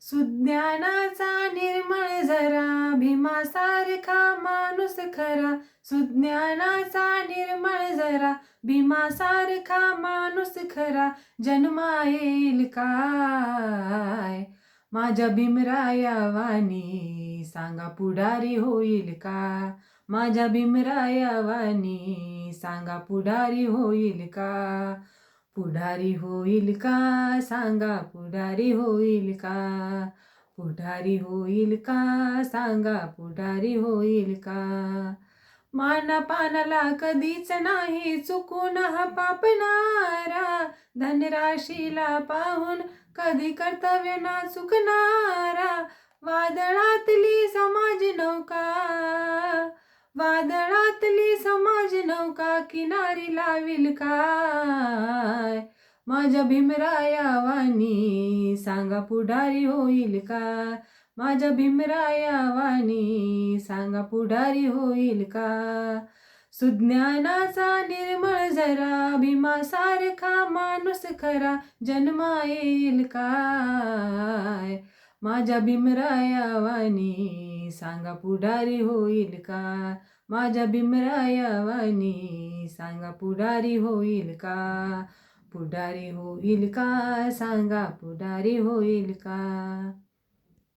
सुज्ञानाचा निर्मळ झरा, भीमासारखा माणूस खरा. सुज्ञानाचा निर्मळ झरा, भीमासारखा माणूस खरा. जन्मा येईल काय माझ्या भीमराया वाणी, सांगा पुढारी होईल का. माझ्या भीमराया वाणी, सांगा पुढारी होईल का. पुढारी होईल का, सांगा पुढारी होईल का. पुढारी होईल का, सांगा पुढारी होईल का. मानपानाला कधीच नाही चुकून हा पापणारा. धनराशीला पाहून कधी कर्तव्य ना चुकणारा. वादळातली समाज नौका, वादळातली समाज नौका किनारी लावील काय. माझ्या भीमराया वाणी, सांगा पुढारी होईल का. माझ्या भीमराया वाणी, सांगा पुढारी होईल का. सुज्ञानाचा निर्मळ झरा, भीमासारखा माणूस खरा. जन्मा येईल काय माझ्या भीमराया वाणी, सांगा पुढारी होईल का. माझ्या भीमराया वाणी, सांगा पुढारी होईल का. पुढारी होईल का, सांगा पुढारी होईल का.